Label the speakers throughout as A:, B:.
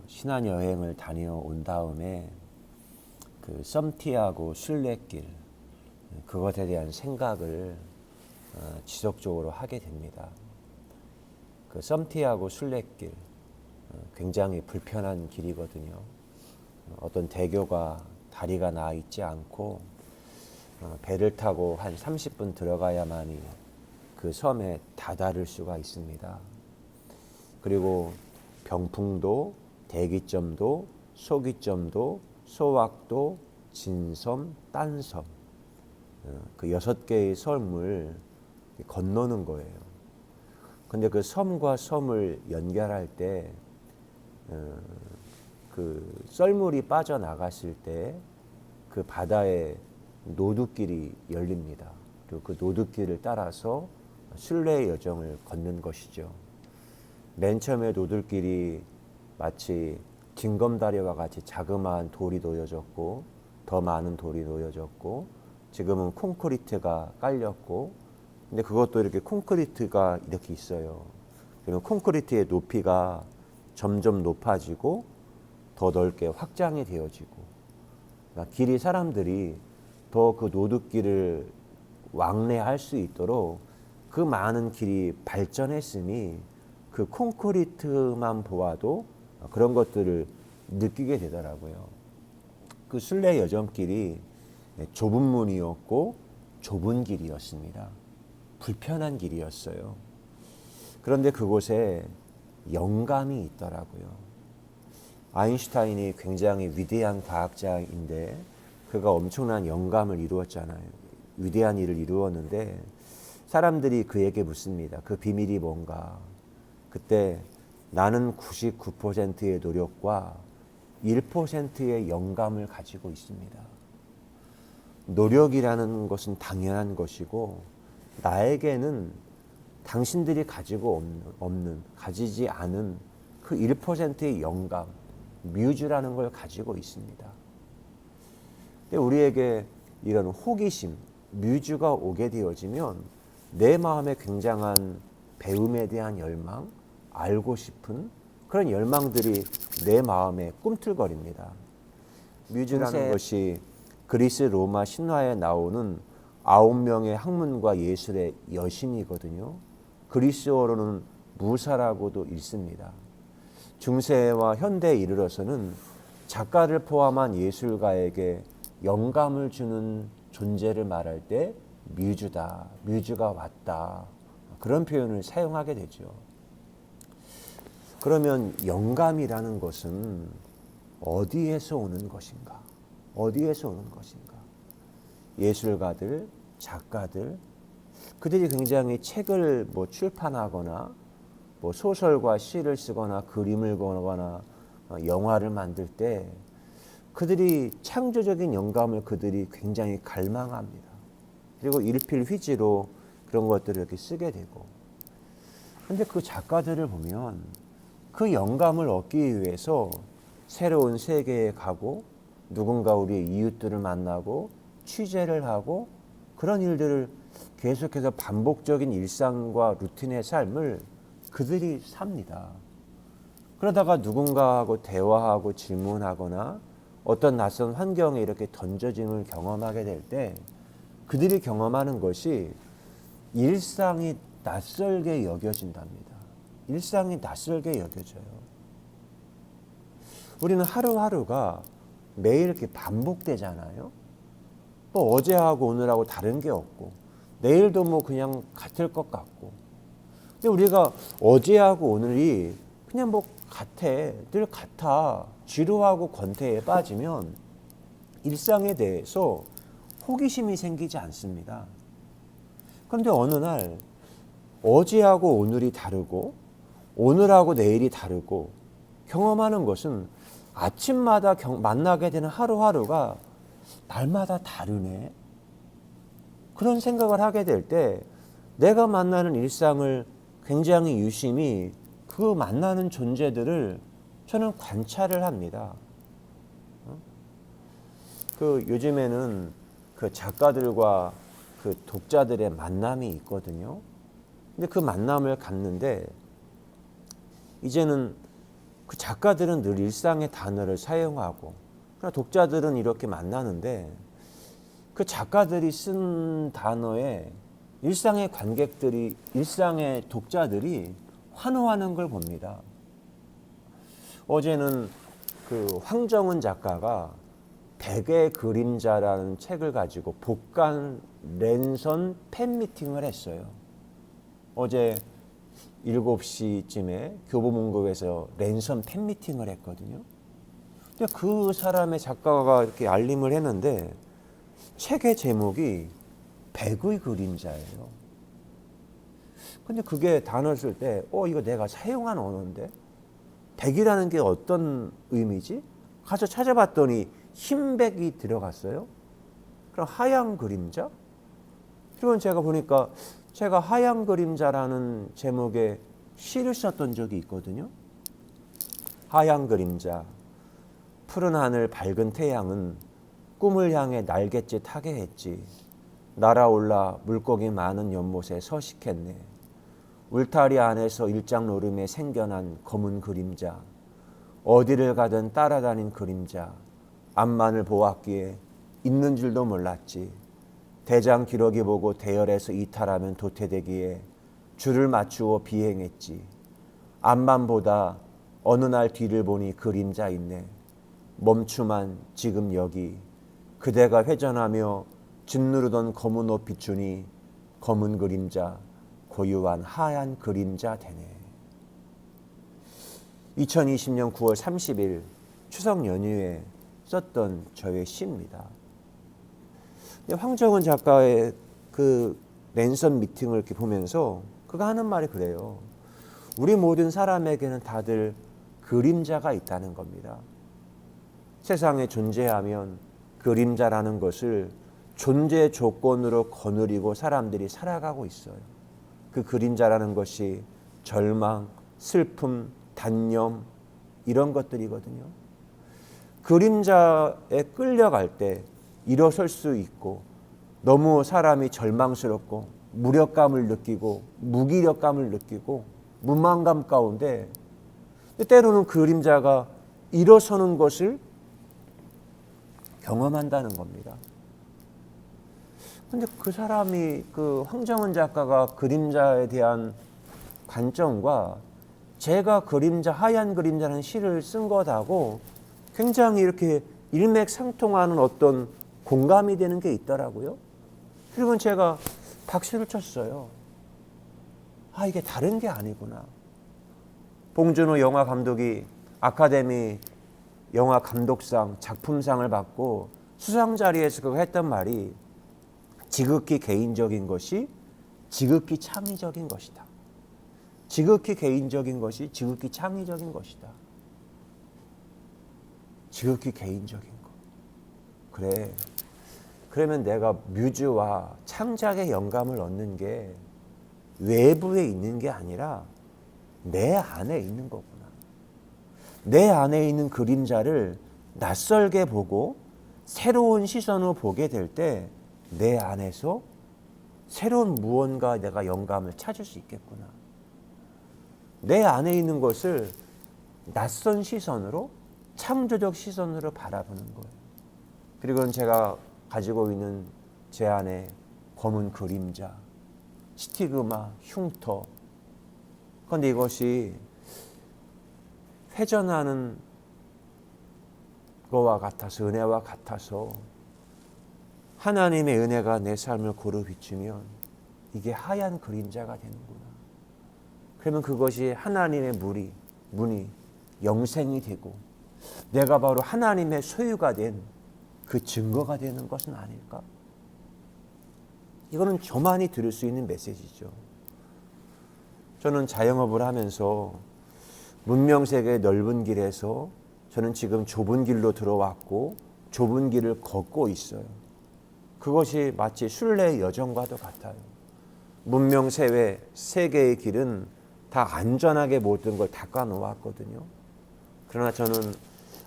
A: 신안여행을 다녀온 다음에 그 썸티하고 순례길 그것에 대한 생각을 지속적으로 하게 됩니다. 그 썸티하고 순례길 굉장히 불편한 길이거든요. 어떤 대교가 다리가 나 있지 않고 배를 타고 한 30분 들어가야만이 그 섬에 다다를 수가 있습니다. 그리고 병풍도, 대기점도, 소기점도, 소왁도, 진섬, 딴섬 그 6개의 섬을 건너는 거예요. 근데 그 섬과 섬을 연결할 때 그 썰물이 빠져나갔을 때 그 바다에 노드길이 열립니다. 그리고 그 노드길을 따라서 순례의 여정을 걷는 것이죠. 맨 처음에 노들길이 마치 징검다리와 같이 자그마한 돌이 놓여졌고 더 많은 돌이 놓여졌고 지금은 콘크리트가 깔렸고 근데 그것도 이렇게 콘크리트가 이렇게 있어요. 그러면 콘크리트의 높이가 점점 높아지고 더 넓게 확장이 되어지고 그러니까 길이 사람들이 더 그 노드길을 왕래할 수 있도록 그 많은 길이 발전했으니 그 콘크리트만 보아도 그런 것들을 느끼게 되더라고요. 그 순례 여정길이 좁은 문이었고 좁은 길이었습니다. 불편한 길이었어요. 그런데 그곳에 영감이 있더라고요. 아인슈타인이 굉장히 위대한 과학자인데 그가 엄청난 영감을 이루었잖아요. 위대한 일을 이루었는데 사람들이 그에게 묻습니다. 그 비밀이 뭔가? 그때 나는 99%의 노력과 1%의 영감을 가지고 있습니다. 노력이라는 것은 당연한 것이고 나에게는 당신들이 가지고 없는 가지지 않은 그 1%의 영감, 뮤즈라는 걸 가지고 있습니다. 근데 우리에게 이런 호기심, 뮤즈가 오게 되어지면 내 마음에 굉장한 배움에 대한 열망, 알고 싶은 그런 열망들이 내 마음에 꿈틀거립니다. 뮤즈라는 것이 그리스 로마 신화에 나오는 9명의 학문과 예술의 여신이거든요. 그리스어로는 무사라고도 읽습니다. 중세와 현대에 이르러서는 작가를 포함한 예술가에게 영감을 주는 존재를 말할 때 뮤즈다, 뮤즈가 왔다 그런 표현을 사용하게 되죠. 그러면 영감이라는 것은 어디에서 오는 것인가? 어디에서 오는 것인가? 예술가들, 작가들, 그들이 굉장히 책을 출판하거나 소설과 시를 쓰거나 그림을 그리거나 영화를 만들 때 그들이 창조적인 영감을 그들이 굉장히 갈망합니다. 그리고 일필휘지로 그런 것들을 이렇게 쓰게 되고 그런데 그 작가들을 보면 그 영감을 얻기 위해서 새로운 세계에 가고 누군가 우리의 이웃들을 만나고 취재를 하고 그런 일들을 계속해서 반복적인 일상과 루틴의 삶을 그들이 삽니다. 그러다가 누군가하고 대화하고 질문하거나 어떤 낯선 환경에 이렇게 던져짐을 경험하게 될 때 그들이 경험하는 것이 일상이 낯설게 여겨진답니다. 일상이 낯설게 여겨져요. 우리는 하루하루가 매일 이렇게 반복되잖아요. 어제하고 오늘하고 다른 게 없고 내일도 그냥 같을 것 같고 근데 우리가 어제하고 오늘이 그냥 같아 늘 같아 지루하고 권태에 빠지면 일상에 대해서 호기심이 생기지 않습니다. 그런데 어느 날 어제하고 오늘이 다르고 오늘하고 내일이 다르고 경험하는 것은 아침마다 만나게 되는 하루하루가 날마다 다르네. 그런 생각을 하게 될 때 내가 만나는 일상을 굉장히 유심히 그 만나는 존재들을 저는 관찰을 합니다. 요즘에는 그 작가들과 그 독자들의 만남이 있거든요. 근데 그 만남을 갖는데 이제는 그 작가들은 늘 일상의 단어를 사용하고, 그러나 독자들은 이렇게 만나는데 그 작가들이 쓴 단어에 일상의 관객들이, 일상의 독자들이 환호하는 걸 봅니다. 어제는 그 황정은 작가가 백의 그림자라는 책을 가지고 복간 랜선 팬미팅을 했어요. 어제 7시쯤에 교보문고에서 랜선 팬미팅을 했거든요. 근데 그 사람의 작가가 이렇게 알림을 했는데 책의 제목이 백의 그림자예요. 근데 그게 단어를 쓸 때 이거 내가 사용한 언어인데 백이라는 게 어떤 의미지? 가서 찾아봤더니 흰백이 들어갔어요. 그럼 하얀 그림자? 그러면 제가 보니까 제가 하얀 그림자라는 제목의 시를 썼던 적이 있거든요. 하얀 그림자, 푸른 하늘 밝은 태양은 꿈을 향해 날갯짓 하게 했지. 날아올라 물고기 많은 연못에 서식했네. 울타리 안에서 일장 노름에 생겨난 검은 그림자, 어디를 가든 따라다닌 그림자, 앞만을 보았기에 있는 줄도 몰랐지. 대장 기러기 보고 대열에서 이탈하면 도태되기에 줄을 맞추어 비행했지. 앞만 보다 어느 날 뒤를 보니 그림자 있네. 멈추만 지금 여기 그대가 회전하며 짓누르던 검은 옷 비추니 검은 그림자 고유한 하얀 그림자 되네. 2020년 9월 30일 추석 연휴에 썼던 저의 시입니다. 황정은 작가의 그 랜선 미팅을 이렇게 보면서 그가 하는 말이 그래요. 우리 모든 사람에게는 다들 그림자가 있다는 겁니다. 세상에 존재하면 그림자라는 것을 존재 조건으로 거느리고 사람들이 살아가고 있어요. 그 그림자라는 것이 절망, 슬픔, 단념 이런 것들이거든요. 그림자에 끌려갈 때 일어설 수 있고 너무 사람이 절망스럽고 무력감을 느끼고 무기력감을 느끼고 무망감 가운데 때로는 그림자가 일어서는 것을 경험한다는 겁니다. 근데 그 사람이 그 황정은 작가가 그림자에 대한 관점과 제가 그림자, 하얀 그림자라는 시를 쓴 것하고 굉장히 이렇게 일맥상통하는 어떤 공감이 되는 게 있더라고요. 그리고 제가 박수를 쳤어요. 이게 다른 게 아니구나. 봉준호 영화 감독이 아카데미 영화 감독상, 작품상을 받고 수상 자리에서 그가 했던 말이 지극히 개인적인 것이 지극히 창의적인 것이다. 지극히 개인적인 것이 지극히 창의적인 것이다. 지극히 개인적인 것. 그래. 그러면 내가 뮤즈와 창작의 영감을 얻는 게 외부에 있는 게 아니라 내 안에 있는 거구나. 내 안에 있는 그림자를 낯설게 보고 새로운 시선으로 보게 될 때 내 안에서 새로운 무언가 내가 영감을 찾을 수 있겠구나. 내 안에 있는 것을 낯선 시선으로 창조적 시선으로 바라보는 거예요. 그리고 제가 가지고 있는 제 안에 검은 그림자, 스티그마, 흉터. 그런데 이것이 회전하는 거와 같아서, 은혜와 같아서 하나님의 은혜가 내 삶을 고루 비추면 이게 하얀 그림자가 되는구나. 그러면 그것이 하나님의 문이 영생이 되고 내가 바로 하나님의 소유가 된 그 증거가 되는 것은 아닐까? 이거는 저만이 들을 수 있는 메시지죠. 저는 자영업을 하면서 문명세계의 넓은 길에서 저는 지금 좁은 길로 들어왔고 좁은 길을 걷고 있어요. 그것이 마치 순례의 여정과도 같아요. 문명세계의 길은 다 안전하게 모든 걸 닦아 놓았거든요. 그러나 저는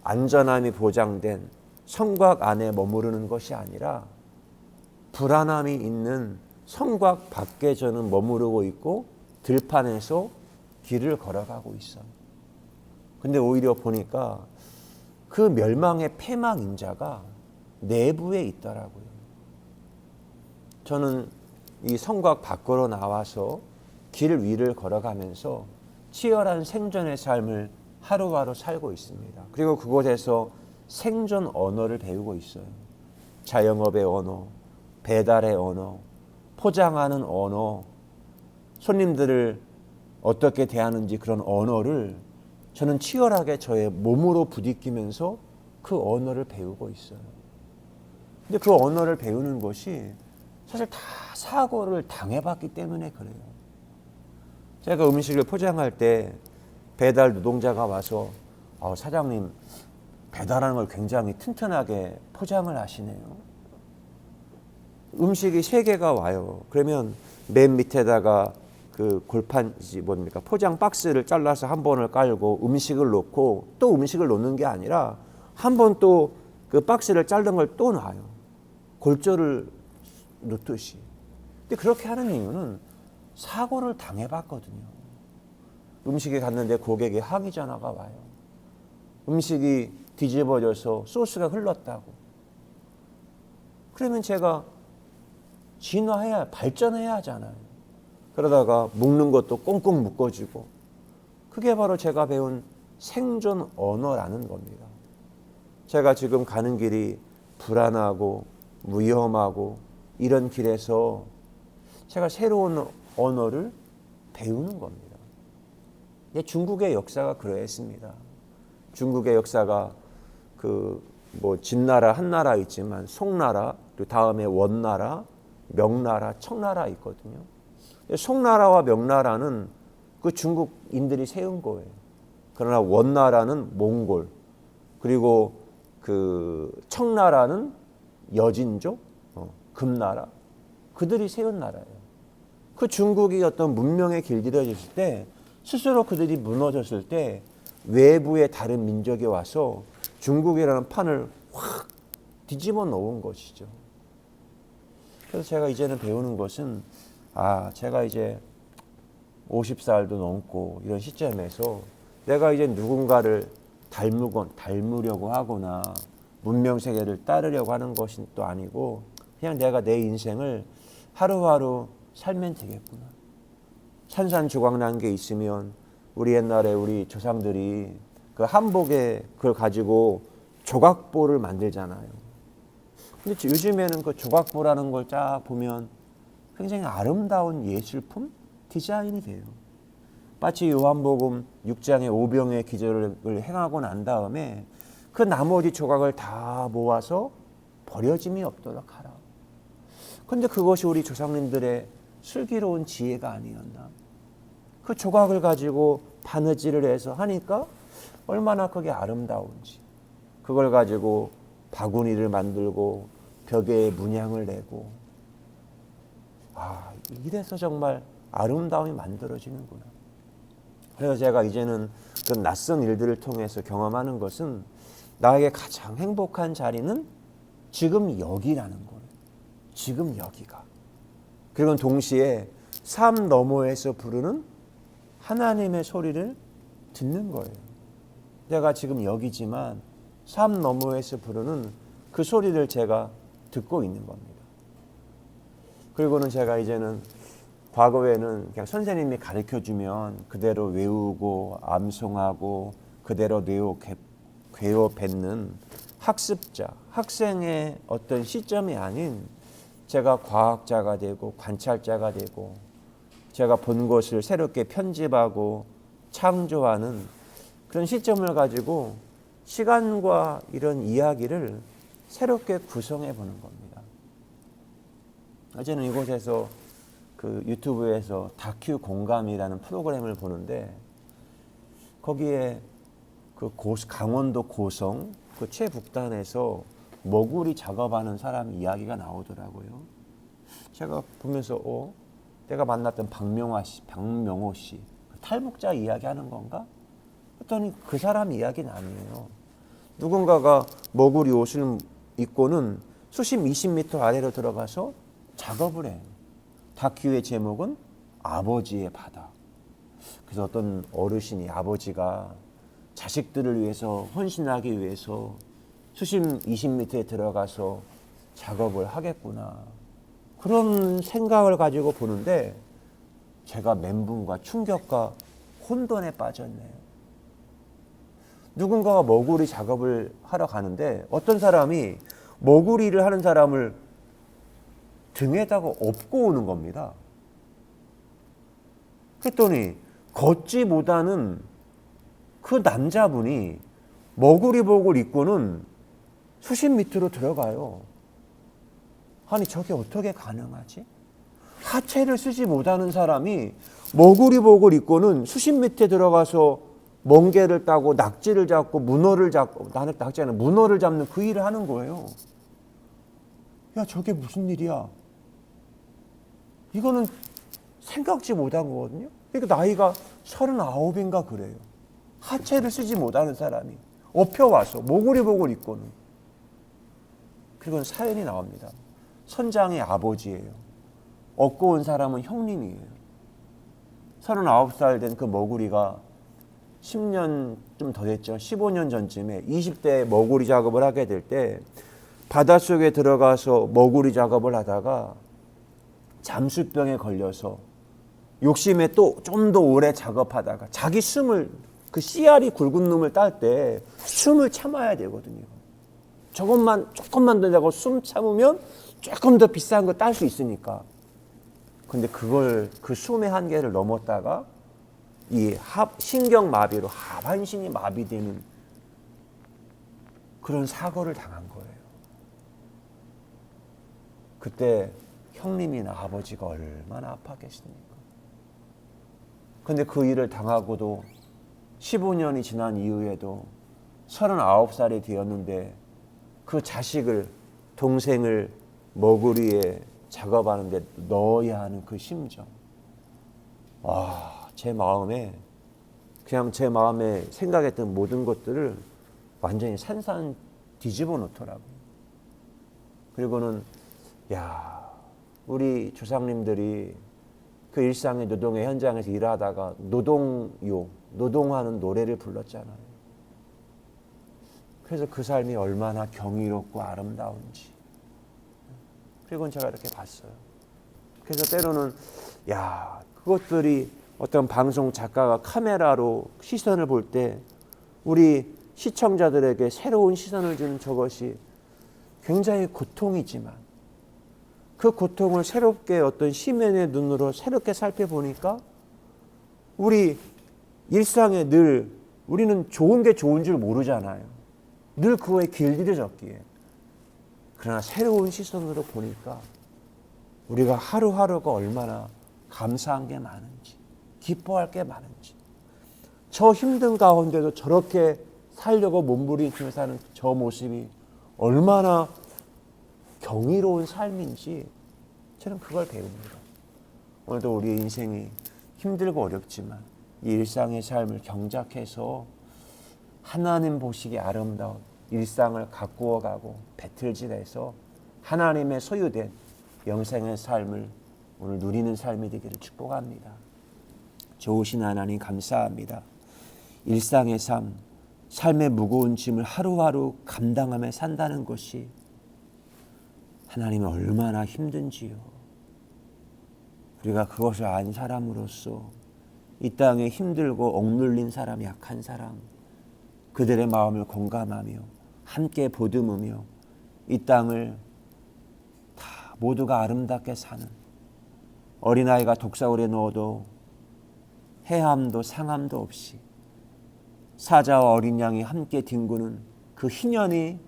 A: 안전함이 보장된 성곽 안에 머무르는 것이 아니라 불안함이 있는 성곽 밖에 저는 머무르고 있고 들판에서 길을 걸어가고 있어요. 근데 오히려 보니까 그 멸망의 폐막 인자가 내부에 있더라고요. 저는 이 성곽 밖으로 나와서 길 위를 걸어가면서 치열한 생존의 삶을 하루하루 살고 있습니다. 그리고 그곳에서 생존 언어를 배우고 있어요. 자영업의 언어, 배달의 언어, 포장하는 언어, 손님들을 어떻게 대하는지 그런 언어를 저는 치열하게 저의 몸으로 부딪히면서 그 언어를 배우고 있어요. 근데 그 언어를 배우는 것이 사실 다 사고를 당해봤기 때문에 그래요. 제가 음식을 포장할 때 배달 노동자가 와서 사장님 배달하는 걸 굉장히 튼튼하게 포장을 하시네요. 음식이 3개가 와요. 그러면 맨 밑에다가 그 골판지 뭡니까 포장 박스를 잘라서 한 번을 깔고 음식을 놓고 또 음식을 놓는 게 아니라 한 번 또 그 박스를 자른 걸 또 놔요. 골조를 놓듯이. 근데 그렇게 하는 이유는 사고를 당해봤거든요. 음식에 갔는데 고객의 항의 전화가 와요. 음식이 뒤집어져서 소스가 흘렀다고. 그러면 제가 진화해야 발전해야 하잖아요. 그러다가 묶는 것도 꽁꽁 묶어주고 그게 바로 제가 배운 생존 언어라는 겁니다. 제가 지금 가는 길이 불안하고 위험하고 이런 길에서 제가 새로운 언어를 배우는 겁니다. 중국의 역사가 그러했습니다. 중국의 역사가 진나라 한나라 있지만 송나라 또 다음에 원나라 명나라 청나라 있거든요. 송나라와 명나라는 그 중국인들이 세운 거예요. 그러나 원나라는 몽골 그리고 그 청나라는 여진족 금나라 그들이 세운 나라예요. 그 중국이 어떤 문명에 길들여졌을 때 스스로 그들이 무너졌을 때 외부의 다른 민족이 와서 중국이라는 판을 확 뒤집어 놓은 것이죠. 그래서 제가 이제는 배우는 것은 제가 이제 50살도 넘고 이런 시점에서 내가 이제 누군가를 닮으려고 하거나 문명 세계를 따르려고 하는 것은 또 아니고 그냥 내가 내 인생을 하루하루 살면 되겠구나. 산산조각난 게 있으면 우리 옛날에 우리 조상들이 그 한복에 그걸 가지고 조각보를 만들잖아요. 근데 요즘에는 그 조각보라는 걸 쫙 보면 굉장히 아름다운 예술품 디자인이 돼요. 마치 요한복음 6장의 오병의 기적을 행하고 난 다음에 그 나머지 조각을 다 모아서 버려짐이 없도록 하라. 그런데 그것이 우리 조상님들의 슬기로운 지혜가 아니었나. 그 조각을 가지고 바느질을 해서 하니까 얼마나 그게 아름다운지. 그걸 가지고 바구니를 만들고 벽에 문양을 내고 이래서 정말 아름다움이 만들어지는구나. 그래서 제가 이제는 그 낯선 일들을 통해서 경험하는 것은 나에게 가장 행복한 자리는 지금 여기라는 거예요. 지금 여기가. 그리고 동시에 삶 너머에서 부르는 하나님의 소리를 듣는 거예요. 내가 지금 여기지만 삶 너머에서 부르는 그 소리를 제가 듣고 있는 겁니다. 그리고는 제가 이제는 과거에는 그냥 선생님이 가르쳐주면 그대로 외우고 암송하고 그대로 괴워 뱉는 학습자, 학생의 어떤 시점이 아닌 제가 과학자가 되고 관찰자가 되고 제가 본 것을 새롭게 편집하고 창조하는 그런 시점을 가지고 시간과 이런 이야기를 새롭게 구성해 보는 겁니다. 어제는 이곳에서 그 유튜브에서 다큐 공감이라는 프로그램을 보는데 거기에 그 강원도 고성 그 최북단에서 머구리 작업하는 사람 이야기가 나오더라고요. 제가 보면서 내가 만났던 박명호 씨 탈북자 이야기하는 건가? 했더니 그 사람 이야기는 아니에요. 누군가가 머구리 옷을 입고는 수십 20m 아래로 들어가서 작업을 해요. 다큐의 제목은 아버지의 바다. 그래서 어떤 어르신이 아버지가 자식들을 위해서 헌신하기 위해서 수심 20m에 들어가서 작업을 하겠구나. 그런 생각을 가지고 보는데 제가 멘붕과 충격과 혼돈에 빠졌네요. 누군가가 머구리 작업을 하러 가는데 어떤 사람이 머구리를 하는 사람을 등에다가 업고 오는 겁니다. 그랬더니 걷지 못하는 그 남자분이 머구리복을 입고는 수십 미터로 들어가요. 아니 저게 어떻게 가능하지? 하체를 쓰지 못하는 사람이 머구리복을 입고는 수십 미터 들어가서 멍게를 따고 낙지를 잡고 문어를 잡고, 낙지는 문어를 잡는 그 일을 하는 거예요. 야 저게 무슨 일이야? 이거는 생각지 못한 거거든요. 그러니까 나이가 39인가 그래요. 하체를 쓰지 못하는 사람이 업혀와서 머구리복을 입고는. 그리고 사연이 나옵니다. 선장의 아버지예요. 업고 온 사람은 형님이에요. 39살 된 그 머구리가 10년 좀 더 됐죠. 15년 전쯤에 20대 머구리 작업을 하게 될 때 바닷속에 들어가서 머구리 작업을 하다가 잠수병에 걸려서 욕심에 또 좀 더 오래 작업하다가 자기 숨을, 그 씨알이 굵은 놈을 딸 때 숨을 참아야 되거든요. 조금만 더 자고 숨 참으면 조금 더 비싼 거 딸 수 있으니까. 근데 그걸, 그 숨의 한계를 넘었다가 이 신경마비로 하반신이 마비되는 그런 사고를 당한 거예요. 그때 형님이나 아버지가 얼마나 아팠겠습니까? 근데 그 일을 당하고도 15년이 지난 이후에도 39살이 되었는데 그 자식을, 동생을 머구리에 작업하는데 넣어야 하는 그 심정. 와, 제 마음에 생각했던 모든 것들을 완전히 산산 뒤집어 놓더라고요. 그리고는 우리 조상님들이 그 일상의 노동의 현장에서 일하다가 노동하는 노래를 불렀잖아요. 그래서 그 삶이 얼마나 경이롭고 아름다운지. 그리고 제가 이렇게 봤어요. 그래서 때로는 그것들이 어떤 방송 작가가 카메라로 시선을 볼 때 우리 시청자들에게 새로운 시선을 주는 저것이 굉장히 고통이지만 그 고통을 새롭게 어떤 시민의 눈으로 새롭게 살펴보니까 우리 일상에 늘 우리는 좋은 게 좋은 줄 모르잖아요. 늘 그거에 길들여졌기에. 그러나 새로운 시선으로 보니까 우리가 하루하루가 얼마나 감사한 게 많은지, 기뻐할 게 많은지, 저 힘든 가운데도 저렇게 살려고 몸부림치며 사는 저 모습이 얼마나 경이로운 삶인지 저는 그걸 배웁니다. 오늘도 우리의 인생이 힘들고 어렵지만 이 일상의 삶을 경작해서 하나님 보시기에 아름다운 일상을 가꾸어가고 배틀질해서 하나님의 소유된 영생의 삶을 오늘 누리는 삶이 되기를 축복합니다. 좋으신 하나님 감사합니다. 일상의 삶, 삶의 무거운 짐을 하루하루 감당하며 산다는 것이 하나님은 얼마나 힘든지요. 우리가 그것을 안 사람으로서 이 땅에 힘들고 억눌린 사람, 약한 사람, 그들의 마음을 공감하며 함께 보듬으며 이 땅을 다 모두가 아름답게 사는, 어린아이가 독사울에 넣어도 해함도 상함도 없이 사자와 어린 양이 함께 뒹구는 그 희년이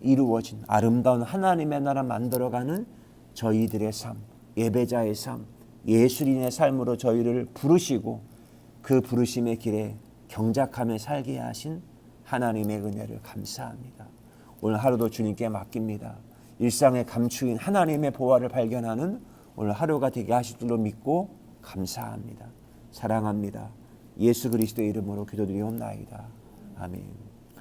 A: 이루어진 아름다운 하나님의 나라 만들어가는 저희들의 삶, 예배자의 삶, 예술인의 삶으로 저희를 부르시고 그 부르심의 길에 경작하며 살게 하신 하나님의 은혜를 감사합니다. 오늘 하루도 주님께 맡깁니다. 일상에 감추인 하나님의 보화를 발견하는 오늘 하루가 되게 하실 줄로 믿고 감사합니다. 사랑합니다. 예수 그리스도의 이름으로 기도드리옵나이다. 아멘.